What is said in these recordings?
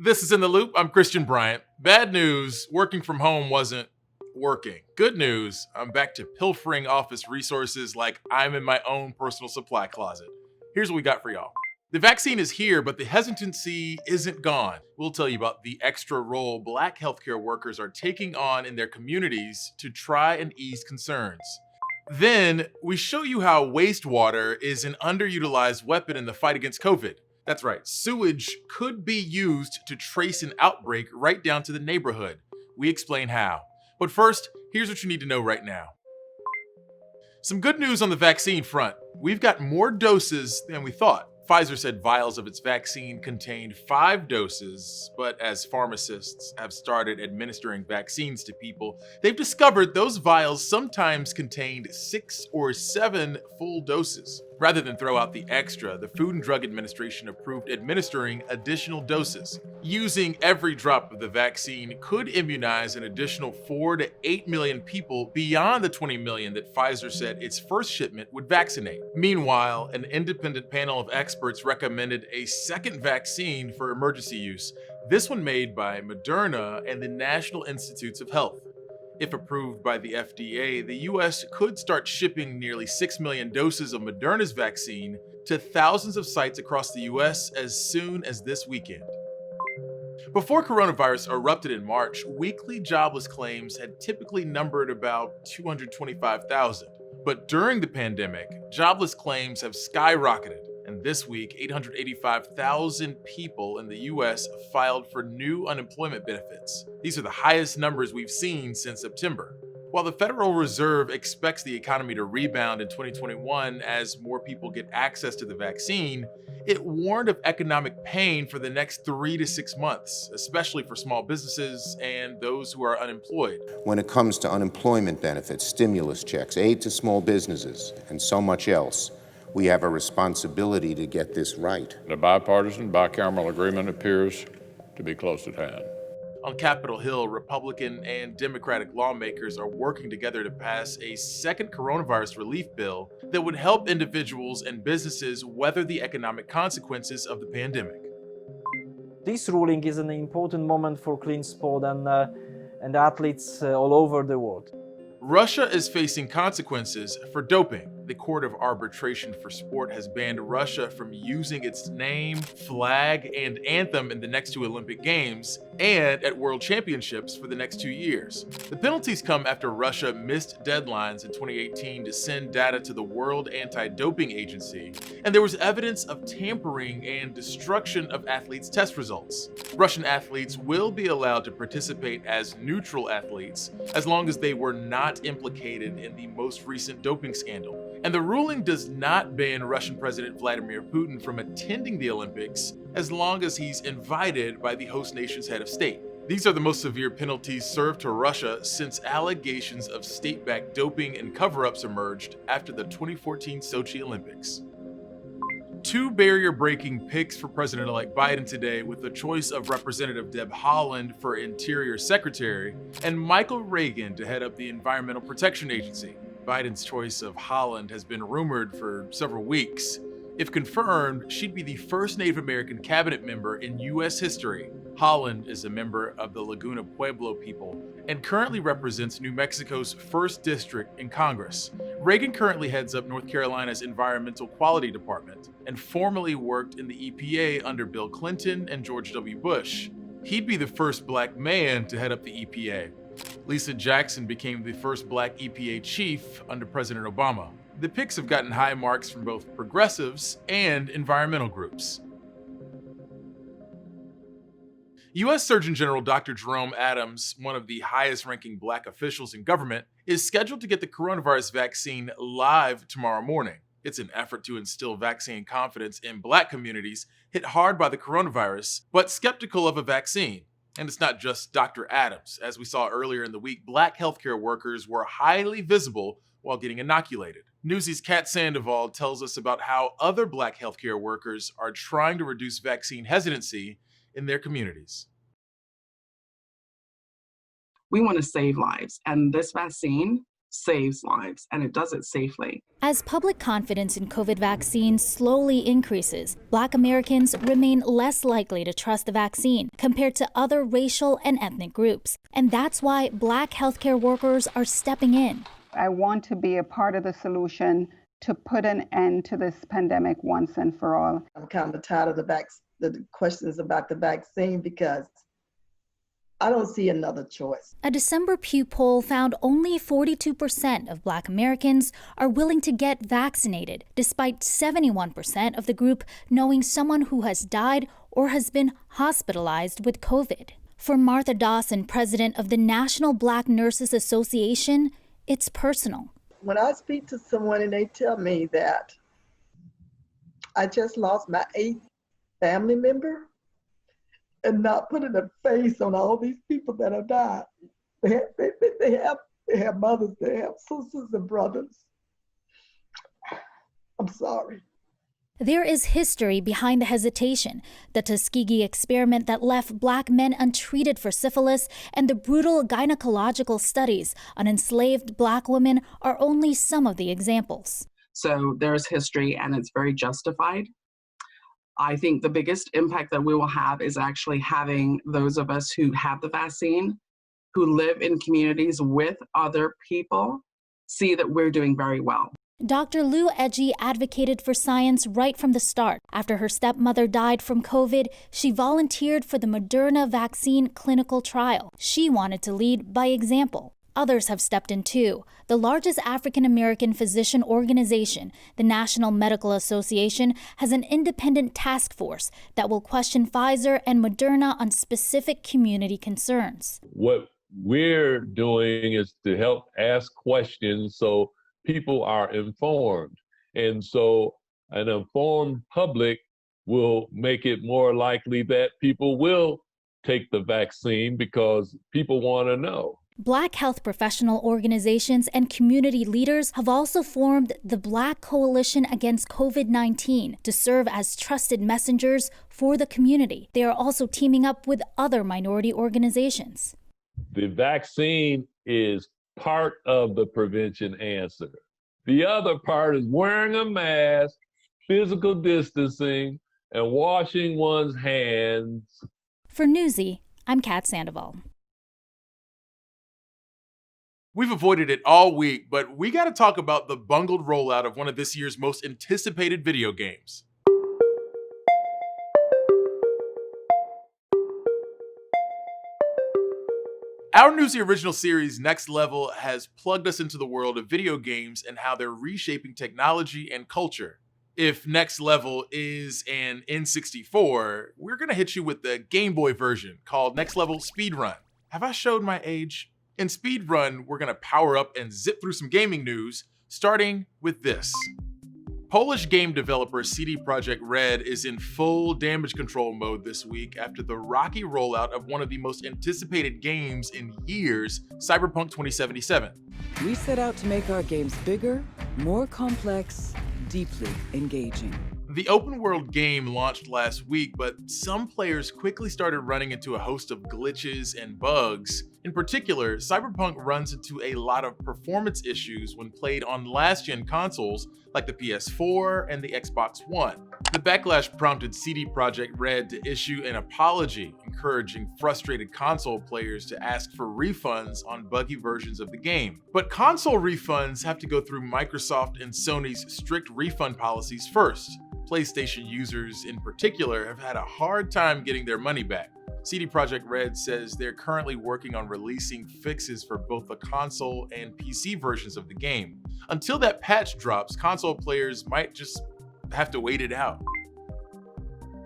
This is In the Loop. I'm Christian Bryant. Bad news, working from home wasn't working. Good news, I'm back to pilfering office resources like I'm in my own personal supply closet. Here's what we got for y'all. The vaccine is here, but the hesitancy isn't gone. We'll tell you about the extra role Black healthcare workers are taking on in their communities to try and ease concerns. Then, we show you how wastewater is an underutilized weapon in the fight against COVID. That's right, sewage could be used to trace an outbreak right down to the neighborhood. We explain how. But first, here's what you need to know right now. Some good news on the vaccine front. We've got more doses than we thought. Pfizer said vials of its vaccine contained 5 doses, but as pharmacists have started administering vaccines to people, they've discovered those vials sometimes contained 6 or 7 full doses. Rather than throw out the extra, the Food and Drug Administration approved administering additional doses. Using every drop of the vaccine could immunize an additional 4 to 8 million people beyond the 20 million that Pfizer said its first shipment would vaccinate. Meanwhile, an independent panel of experts recommended a second vaccine for emergency use, this one made by Moderna and the National Institutes of Health. If approved by the FDA, the US could start shipping nearly 6 million doses of Moderna's vaccine to thousands of sites across the US as soon as this weekend. Before coronavirus erupted in March, weekly jobless claims had typically numbered about 225,000. But during the pandemic, jobless claims have skyrocketed. And this week, 885,000 people in the US filed for new unemployment benefits. These are the highest numbers we've seen since September. While the Federal Reserve expects the economy to rebound in 2021 as more people get access to the vaccine, it warned of economic pain for the next 3 to 6 months, especially for small businesses and those who are unemployed. When it comes to unemployment benefits, stimulus checks, aid to small businesses, and so much else, we have a responsibility to get this right. The bipartisan, bicameral agreement appears to be close at hand. On Capitol Hill, Republican and Democratic lawmakers are working together to pass a second coronavirus relief bill that would help individuals and businesses weather the economic consequences of the pandemic. This ruling is an important moment for clean sport and athletes all over the world. Russia is facing consequences for doping. The Court of Arbitration for Sport has banned Russia from using its name, flag, and anthem in the next 2 Olympic Games and at World Championships for the next 2 years. The penalties come after Russia missed deadlines in 2018 to send data to the World Anti-Doping Agency, and there was evidence of tampering and destruction of athletes' test results. Russian athletes will be allowed to participate as neutral athletes as long as they were not implicated in the most recent doping scandal. And the ruling does not ban Russian President Vladimir Putin from attending the Olympics as long as he's invited by the host nation's head of state. These are the most severe penalties served to Russia since allegations of state-backed doping and cover-ups emerged after the 2014 Sochi Olympics. 2 barrier-breaking picks for President-elect Biden today, with the choice of Representative Deb Haaland for Interior Secretary and Michael Reagan to head up the Environmental Protection Agency. Biden's choice of Haaland has been rumored for several weeks. If confirmed, she'd be the first Native American cabinet member in U.S. history. Haaland is a member of the Laguna Pueblo people and currently represents New Mexico's 1st District in Congress. Reagan currently heads up North Carolina's Environmental Quality Department and formerly worked in the EPA under Bill Clinton and George W. Bush. He'd be the first Black man to head up the EPA. Lisa Jackson became the first Black EPA chief under President Obama. The picks have gotten high marks from both progressives and environmental groups. U.S. Surgeon General Dr. Jerome Adams, one of the highest-ranking Black officials in government, is scheduled to get the coronavirus vaccine live tomorrow morning. It's an effort to instill vaccine confidence in Black communities hit hard by the coronavirus, but skeptical of a vaccine. And it's not just Dr. Adams. As we saw earlier in the week, Black healthcare workers were highly visible while getting inoculated. Newsy's Kat Sandoval tells us about how other Black healthcare workers are trying to reduce vaccine hesitancy in their communities. We want to save lives, and this vaccine saves lives, and it does it safely. As public confidence in COVID vaccines slowly increases, Black Americans remain less likely to trust the vaccine compared to other racial and ethnic groups. And that's why Black healthcare workers are stepping in. I want to be a part of the solution to put an end to this pandemic once and for all. I'm kind of tired of the questions about the vaccine because I don't see another choice. A December Pew poll found only 42% of Black Americans are willing to get vaccinated, despite 71% of the group knowing someone who has died or has been hospitalized with COVID. For Martha Dawson, president of the National Black Nurses Association, it's personal. When I speak to someone and they tell me that I just lost my 8th family member, and not putting a face on all these people that have died. They have mothers, they have sisters and brothers. I'm sorry. There is history behind the hesitation. The Tuskegee experiment that left Black men untreated for syphilis and the brutal gynecological studies on enslaved Black women are only some of the examples. So there's history, and it's very justified. I think the biggest impact that we will have is actually having those of us who have the vaccine, who live in communities with other people, see that we're doing very well. Dr. Lou Edgy advocated for science right from the start. After her stepmother died from COVID, she volunteered for the Moderna vaccine clinical trial. She wanted to lead by example. Others have stepped in too. The largest African American physician organization, the National Medical Association, has an independent task force that will question Pfizer and Moderna on specific community concerns. What we're doing is to help ask questions so people are informed. And so an informed public will make it more likely that people will take the vaccine because people want to know. Black health professional organizations and community leaders have also formed the Black Coalition Against COVID-19 to serve as trusted messengers for the community. They are also teaming up with other minority organizations. The vaccine is part of the prevention answer. The other part is wearing a mask, physical distancing, and washing one's hands. For Newsy, I'm Kat Sandoval. We've avoided it all week, but we got to talk about the bungled rollout of one of this year's most anticipated video games. Our Newsy original series, Next Level, has plugged us into the world of video games and how they're reshaping technology and culture. If Next Level is an N64, we're going to hit you with the Game Boy version called Next Level Speedrun. Have I showed my age? In Speedrun, we're going to power up and zip through some gaming news, starting with this. Polish game developer CD Projekt Red is in full damage control mode this week after the rocky rollout of one of the most anticipated games in years, Cyberpunk 2077. We set out to make our games bigger, more complex, deeply engaging. The open-world game launched last week, but some players quickly started running into a host of glitches and bugs. In particular, Cyberpunk runs into a lot of performance issues when played on last-gen consoles like the PS4 and the Xbox One. The backlash prompted CD Projekt Red to issue an apology, encouraging frustrated console players to ask for refunds on buggy versions of the game. But console refunds have to go through Microsoft and Sony's strict refund policies first. PlayStation users in particular have had a hard time getting their money back. CD Projekt Red says they're currently working on releasing fixes for both the console and PC versions of the game. Until that patch drops, console players might just have to wait it out.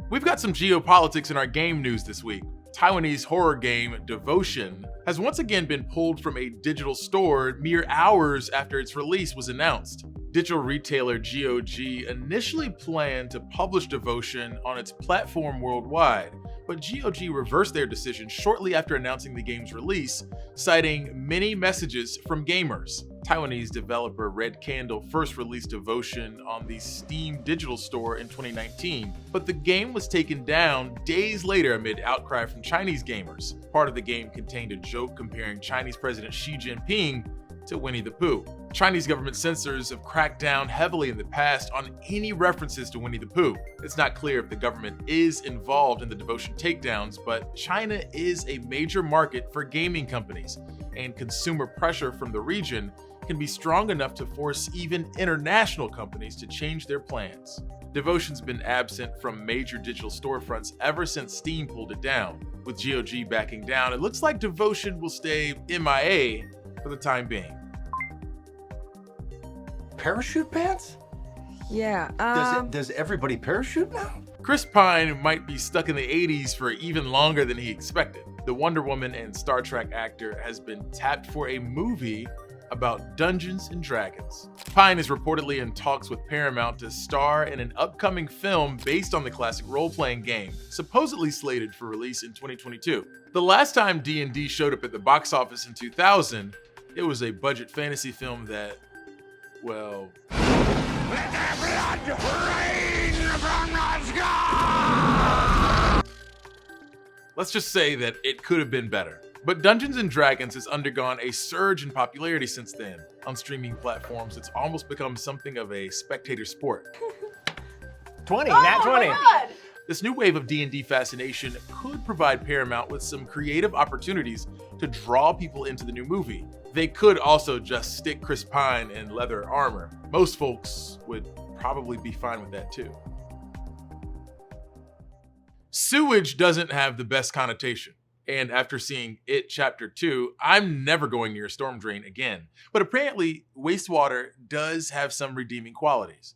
We've got some geopolitics in our game news this week. Taiwanese horror game Devotion has once again been pulled from a digital store mere hours after its release was announced. Digital retailer GOG initially planned to publish Devotion on its platform worldwide, but GOG reversed their decision shortly after announcing the game's release, citing many messages from gamers. Taiwanese developer Red Candle first released Devotion on the Steam digital store in 2019, but the game was taken down days later amid outcry from Chinese gamers. Part of the game contained a joke comparing Chinese President Xi Jinping to Winnie the Pooh. Chinese government censors have cracked down heavily in the past on any references to Winnie the Pooh. It's not clear if the government is involved in the devotion takedowns, but China is a major market for gaming companies, and consumer pressure from the region can be strong enough to force even international companies to change their plans. Devotion's been absent from major digital storefronts ever since Steam pulled it down. With GOG backing down, it looks like Devotion will stay MIA for the time being. Parachute pants? Yeah. Does everybody parachute now? Chris Pine might be stuck in the 80s for even longer than he expected. The Wonder Woman and Star Trek actor has been tapped for a movie about Dungeons and Dragons. Pine is reportedly in talks with Paramount to star in an upcoming film based on the classic role-playing game, supposedly slated for release in 2022. The last time D&D showed up at the box office in 2000, it was a budget fantasy film that, well... Let the blood rain from the sky! Let's just say that it could have been better. But Dungeons & Dragons has undergone a surge in popularity since then. On streaming platforms, it's almost become something of a spectator sport. 20, nat 20. This new wave of D&D fascination could provide Paramount with some creative opportunities to draw people into the new movie. They could also just stick Chris Pine in leather armor. Most folks would probably be fine with that too. Sewage doesn't have the best connotation. And after seeing It Chapter 2, I'm never going near a storm drain again. But apparently, wastewater does have some redeeming qualities.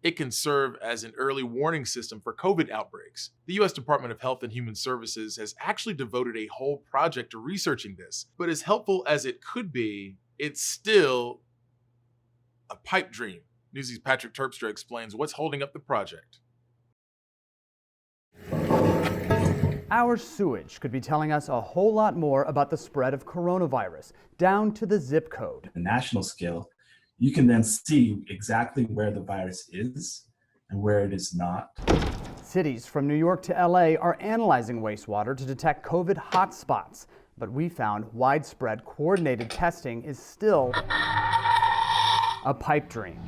It can serve as an early warning system for COVID outbreaks. The US Department of Health and Human Services has actually devoted a whole project to researching this. But as helpful as it could be, it's still a pipe dream. Newsy's Patrick Terpstra explains what's holding up the project. Our sewage could be telling us a whole lot more about the spread of coronavirus, down to the zip code. The national scale, you can then see exactly where the virus is and where it is not. Cities from New York to LA are analyzing wastewater to detect COVID hotspots, but we found widespread coordinated testing is still a pipe dream.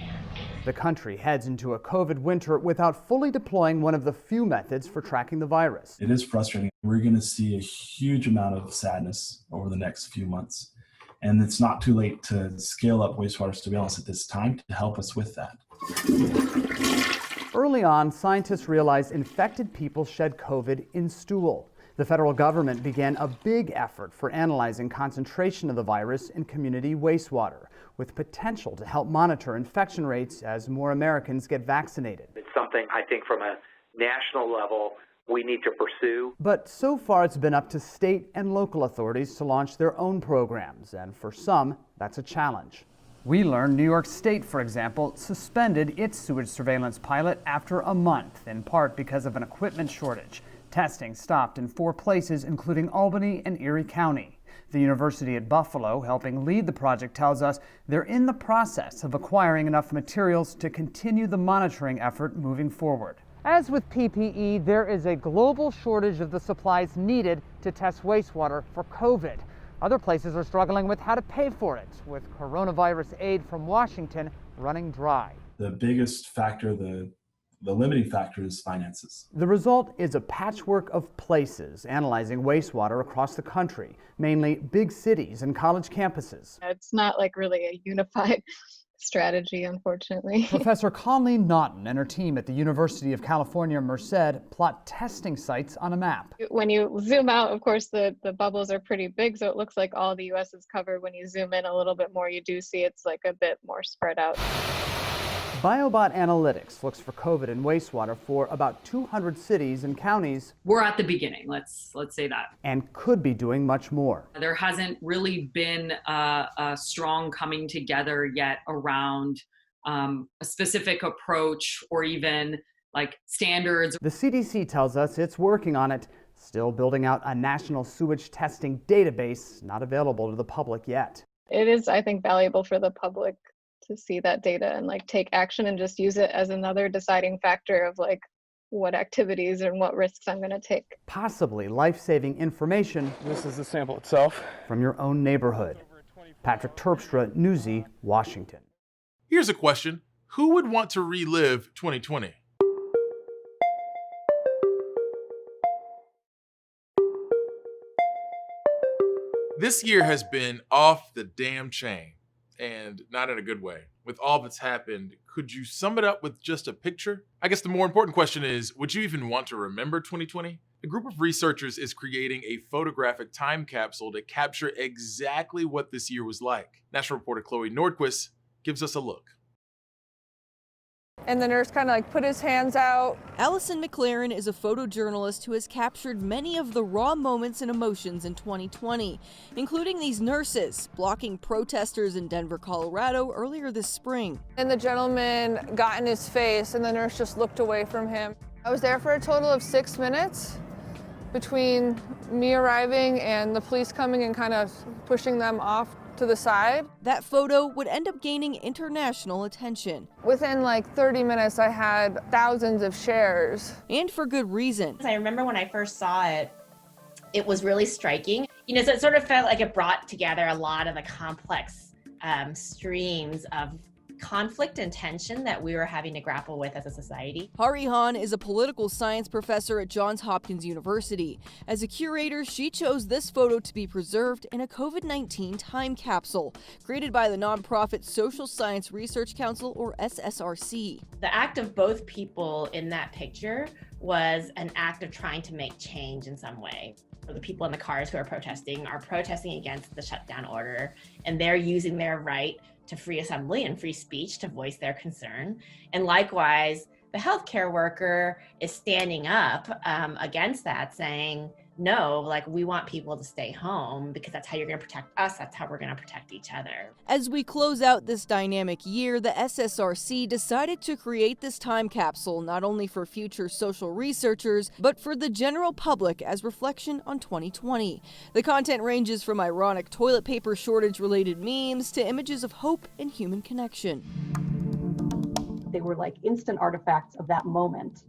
The country heads into a COVID winter without fully deploying one of the few methods for tracking the virus. It is frustrating. We're going to see a huge amount of sadness over the next few months. And it's not too late to scale up wastewater surveillance at this time to help us with that. Early on, scientists realized infected people shed COVID in stool. The federal government began a big effort for analyzing concentration of the virus in community wastewater, with potential to help monitor infection rates as more Americans get vaccinated. It's something I think from a national level we need to pursue. But so far it's been up to state and local authorities to launch their own programs, and for some, that's a challenge. We learned New York State, for example, suspended its sewage surveillance pilot after a month, in part because of an equipment shortage. Testing stopped in 4 places, including Albany and Erie County. The University at Buffalo, helping lead the project, tells us they're in the process of acquiring enough materials to continue the monitoring effort moving forward. As with PPE, there is a global shortage of the supplies needed to test wastewater for COVID. Other places are struggling with how to pay for it, with coronavirus aid from Washington running dry. The biggest factor, the limiting factor is finances. The result is a patchwork of places analyzing wastewater across the country, mainly big cities and college campuses. It's not like really a unified strategy, unfortunately. Professor Colleen Naughton and her team at the University of California, Merced plot testing sites on a map. When you zoom out, of course, the bubbles are pretty big, so it looks like all the U.S. is covered. When you zoom in a little bit more, you do see it's like a bit more spread out. BioBot Analytics looks for COVID in wastewater for about 200 cities and counties. We're at the beginning, let's say that. And could be doing much more. There hasn't really been a strong coming together yet around a specific approach or even like standards. The CDC tells us it's working on it, still building out a national sewage testing database, not available to the public yet. It is, I think, valuable for the public to see that data and like take action and just use it as another deciding factor of like what activities and what risks I'm going to take. Possibly life-saving information. This is the sample itself. From your own neighborhood. Patrick Terpstra, Newsy, Washington. Here's a question. Who would want to relive 2020? This year has been off the damn chain, and not in a good way. With all that's happened, could you sum it up with just a picture? I guess the more important question is, would you even want to remember 2020? A group of researchers is creating a photographic time capsule to capture exactly what this year was like. National reporter Chloe Nordquist gives us a look. And the nurse kind of put his hands out. Allison McLaren is a photojournalist who has captured many of the raw moments and emotions in 2020, including these nurses blocking protesters in Denver, Colorado earlier this spring. And the gentleman got in his face and the nurse just looked away from him. I was there for a total of 6 minutes between me arriving and the police coming and kind of pushing them off to the side. That photo would end up gaining international attention. Within 30 minutes, I had thousands of shares. And for good reason. I remember when I first saw it, it was really striking. So it sort of felt like it brought together a lot of the complex streams of conflict and tension that we were having to grapple with as a society. Hari Han is a political science professor at Johns Hopkins University. As a curator, she chose this photo to be preserved in a COVID-19 time capsule created by the nonprofit Social Science Research Council, or SSRC. The act of both people in that picture was an act of trying to make change in some way. The people in the cars who are protesting against the shutdown order, and they're using their right to free assembly and free speech to voice their concern. And likewise, the healthcare worker is standing up against that, saying, no, we want people to stay home because that's how you're going to protect us. That's how we're going to protect each other. As we close out this dynamic year, the SSRC decided to create this time capsule not only for future social researchers, but for the general public as reflection on 2020. The content ranges from ironic toilet paper shortage-related memes to images of hope and human connection. They were instant artifacts of that moment.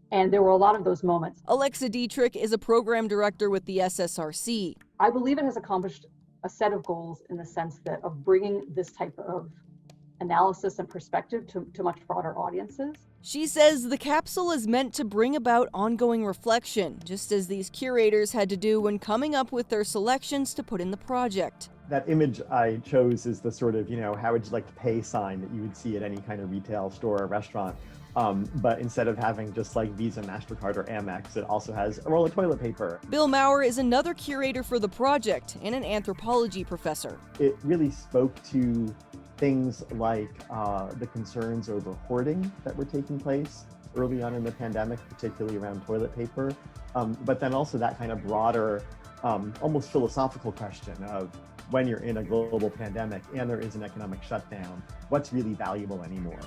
And there were a lot of those moments. Alexa Dietrich is a program director with the SSRC. I believe it has accomplished a set of goals in the sense that of bringing this type of analysis and perspective to much broader audiences. She says the capsule is meant to bring about ongoing reflection, just as these curators had to do when coming up with their selections to put in the project. That image I chose is the sort of, how would you like to pay sign that you would see at any kind of retail store or restaurant. But instead of having just Visa, MasterCard, or Amex, it also has a roll of toilet paper. Bill Maurer is another curator for the project and an anthropology professor. It really spoke to things like the concerns over hoarding that were taking place early on in the pandemic, particularly around toilet paper. But then also that kind of broader, almost philosophical question of when you're in a global pandemic and there is an economic shutdown, what's really valuable anymore?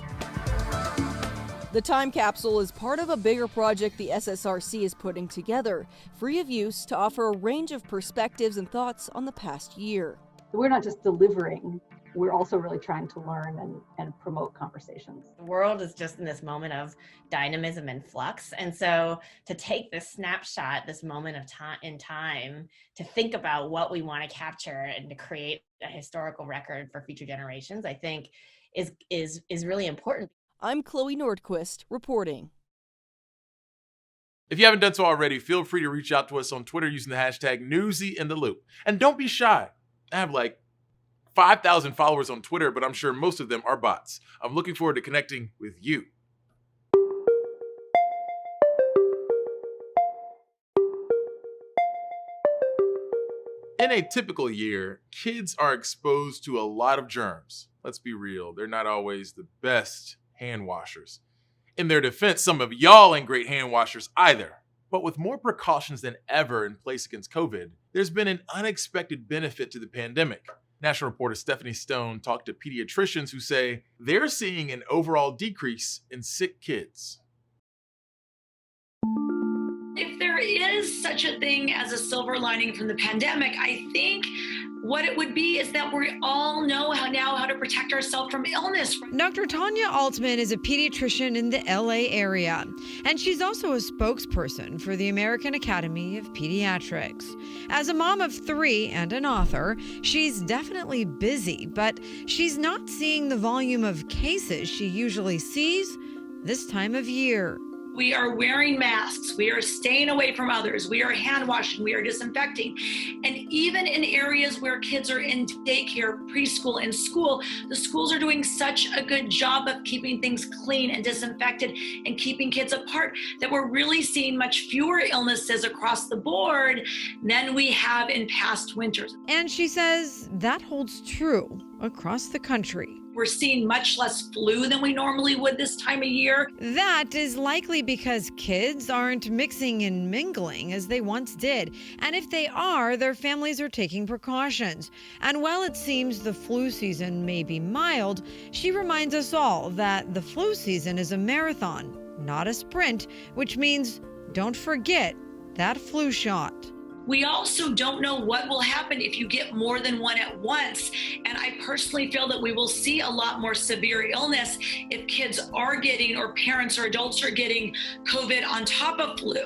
The time capsule is part of a bigger project the SSRC is putting together, free of use, to offer a range of perspectives and thoughts on the past year. We're not just delivering, we're also really trying to learn and promote conversations. The world is just in this moment of dynamism and flux. And so to take this snapshot, this moment of time, to think about what we want to capture and to create a historical record for future generations, I think is really important. I'm Chloe Nordquist, reporting. If you haven't done so already, feel free to reach out to us on Twitter using the hashtag #NewsyInTheLoop. And don't be shy. I have 5,000 followers on Twitter, but I'm sure most of them are bots. I'm looking forward to connecting with you. In a typical year, kids are exposed to a lot of germs. Let's be real, they're not always the best hand washers. In their defense, some of y'all ain't great hand washers either. But with more precautions than ever in place against COVID, there's been an unexpected benefit to the pandemic. National reporter Stephanie Stone talked to pediatricians who say they're seeing an overall decrease in sick kids. If there is such a thing as a silver lining from the pandemic, I think what it would be is that we all know how to protect ourselves from illness. Dr. Tanya Altman is a pediatrician in the LA area, and she's also a spokesperson for the American Academy of Pediatrics. As a mom of 3 and an author, she's definitely busy, but she's not seeing the volume of cases she usually sees this time of year. We are wearing masks. We are staying away from others. We are hand washing. We are disinfecting. And even in areas where kids are in daycare, preschool, and school, the schools are doing such a good job of keeping things clean and disinfected and keeping kids apart that we're really seeing much fewer illnesses across the board than we have in past winters. And she says that holds true across the country. We're seeing much less flu than we normally would this time of year. That is likely because kids aren't mixing and mingling as they once did. And if they are, their families are taking precautions. And while it seems the flu season may be mild, she reminds us all that the flu season is a marathon, not a sprint, which means don't forget that flu shot. We also don't know what will happen if you get more than one at once. And I personally feel that we will see a lot more severe illness if kids are getting, or parents or adults are getting COVID on top of flu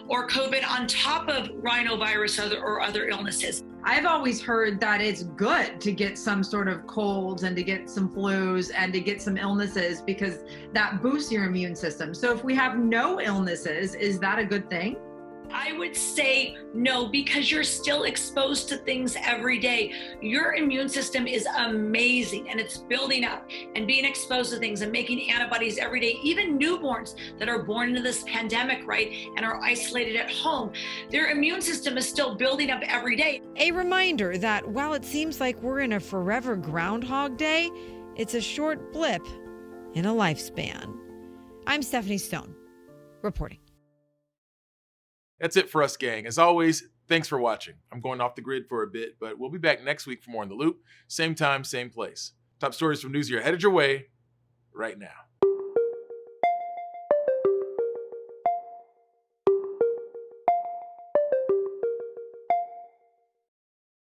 or COVID on top of rhinovirus or other illnesses. I've always heard that it's good to get some sort of colds and to get some flus and to get some illnesses because that boosts your immune system. So if we have no illnesses, is that a good thing? I would say no, because you're still exposed to things every day. Your immune system is amazing and it's building up and being exposed to things and making antibodies every day. Even newborns that are born into this pandemic, right, and are isolated at home, their immune system is still building up every day. A reminder that while it seems like we're in a forever Groundhog Day, it's a short blip in a lifespan. I'm Stephanie Stone, reporting. That's it for us, gang. As always, thanks for watching. I'm going off the grid for a bit, but we'll be back next week for more In the Loop. Same time, same place. Top stories from Newsy are headed your way right now.